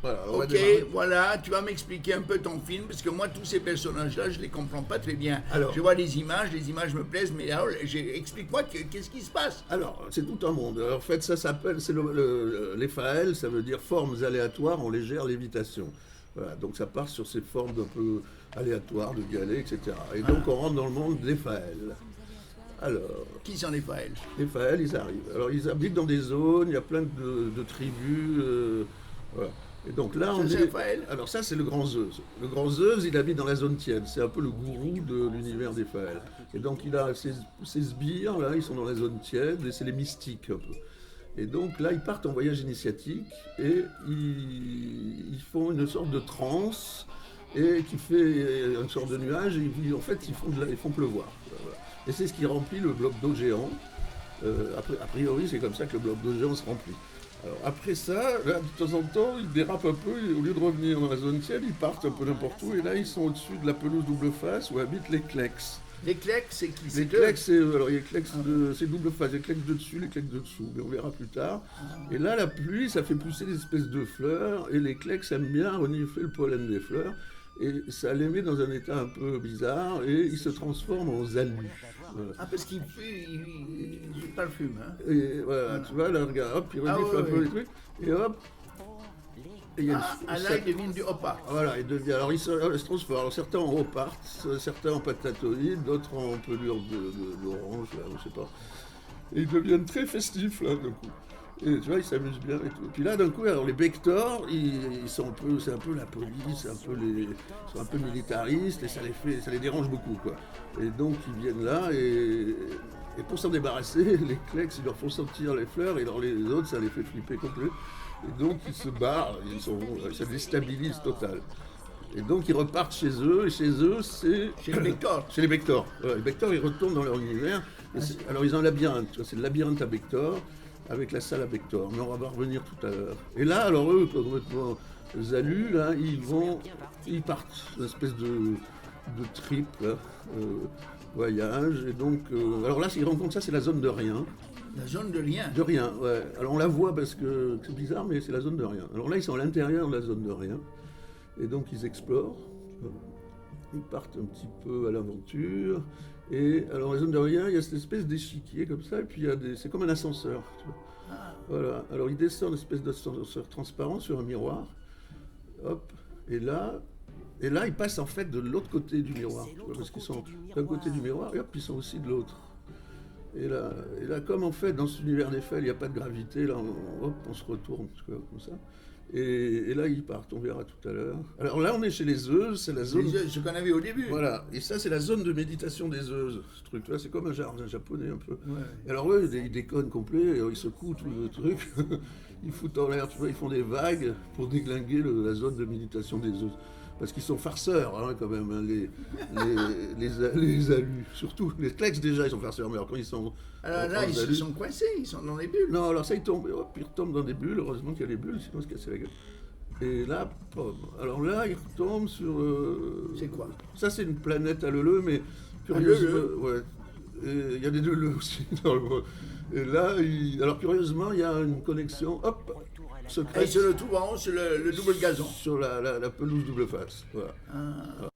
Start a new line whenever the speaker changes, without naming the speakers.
Voilà, on va
Ok,
démarrer.
voilà, tu vas m'expliquer un peu ton film, parce que moi, tous ces personnages-là, je les comprends pas très bien.
Alors.
Je vois les images me plaisent, mais alors, explique-moi qu'est-ce qui se passe.
Alors, c'est tout un monde. Alors, en fait, ça s'appelle, c'est les FAL, ça veut dire formes aléatoires en légère lévitation. Voilà, donc ça part sur ces formes un peu aléatoires de galets, etc. Et donc on rentre dans le monde des FAL. Alors,
Qui sont les Faël?
les FAL, ils arrivent. Alors, ils habitent dans des zones, il y a plein de tribus. Voilà. Et donc là,
Ça, c'est un Faël?
Alors ça, c'est le grand Zeus. Le grand Zeus, il habite dans la zone tienne. C'est un peu le gourou de l'univers des Faël. Et donc il a ses sbires, là, ils sont dans la zone tienne, et c'est les mystiques un peu. Et donc là, ils partent en voyage initiatique, et ils font une sorte de transe, et qui fait une sorte de nuage, et en fait, ils font pleuvoir. Voilà. Et c'est ce qui remplit le bloc d'eau géant. A priori, c'est comme ça que le bloc d'eau géant se remplit. Alors après ça, là, de temps en temps, ils dérapent un peu, et au lieu de revenir dans la zone tienne, ils partent un peu n'importe où, et là, ils sont au-dessus de la pelouse double face où habitent les Klex.
Les Klex, c'est qui?
Les Klex, alors il y a c'est double face, les Klex de dessus, les Klex de dessous, mais on verra plus tard. Et là, la pluie, ça fait pousser des espèces de fleurs, et les Klex aiment bien renifler le pollen des fleurs, et ça les met dans un état un peu bizarre, et ils se transforment en zalus. Voilà.
Ah, parce qu'il parfume, hein.
Et voilà, tu vois, là, regarde, hop, il renifle un peu les trucs, et hop. Et il y a
Là, il devient du Opa.
Voilà, il devient. Alors, ils se transforment. Alors, certains en repartent, certains en patatoïdes, d'autres en pelure d'orange, là, je sais pas. Et ils deviennent très festifs, là, d'un coup. Et tu vois, ils s'amusent bien et tout. Puis là, d'un coup, alors les Bectors, ils sont un peu, c'est un peu la police, ils sont un peu militaristes et ça les dérange beaucoup, quoi. Et donc, ils viennent là et pour s'en débarrasser, les Klex, ils leur font sortir les fleurs et alors les autres, ça les fait flipper complètement. Et donc, ils se barrent, ça déstabilise total. Et donc, ils repartent chez eux, et chez eux, c'est...
Chez les Bectors.
Chez les Bectors. Voilà, les Bectors, ils retournent dans leur univers. Alors, ils ont un labyrinthe, tu vois, c'est le labyrinthe à Bectors, avec la salle à Bectors. Mais on va revenir tout à l'heure. Et là, alors eux, complètement zalus, là, ils partent, une espèce de trip, là, voyage. Et donc, alors là, ils rencontrent ça, c'est la zone de rien.
La zone de rien.
De rien, ouais. Alors on la voit parce que c'est bizarre, mais c'est la zone de rien. Alors là, ils sont à l'intérieur de la zone de rien. Et donc ils explorent. Ils partent un petit peu à l'aventure. Et alors la zone de rien, il y a cette espèce d'échiquier comme ça, et puis c'est comme un ascenseur. Tu vois. Voilà. Alors ils descendent une espèce d'ascenseur transparent sur un miroir. Hop. Et là, ils passent en fait de l'autre côté du miroir. Tu vois, parce qu'ils sont d'un côté du miroir, et hop, ils sont aussi de l'autre. Et là, comme en fait, dans cet univers des faits, il n'y a pas de gravité, là, on se retourne, comme ça. Et là, ils partent, on verra tout à l'heure. Alors là, on est chez les Zeus, c'est la zone...
Ce qu'on avait au début.
Voilà, et ça, c'est la zone de méditation des Zeus, ce truc-là, c'est comme un jardin japonais, un peu.
Ouais.
Et alors eux, ils déconnent complet, ils secouent tout le truc, ils foutent en l'air, tu vois, ils font des vagues pour déglinguer la zone de méditation des Zeus. Parce qu'ils sont farceurs, hein, quand même, hein, les alus. Surtout, les Klex, déjà, ils sont farceurs, mais alors quand ils sont...
Alors là, ils se sont coincés, ils sont dans les bulles.
Non, alors ça, ils tombent, hop, ils retombent dans des bulles, heureusement qu'il y a les bulles, sinon ils se cassaient la gueule. Et là, pomme. Alors là, ils retombent sur...
C'est quoi?
Ça, c'est une planète à Leleu, mais curieusement... Ouais. Il y a des Leleu aussi dans le monde. Et là, alors curieusement, il y a une connexion, hop, secrète.
Et se le trouve en haut, c'est le double gazon.
Sur la pelouse double face. Voilà.
Ah.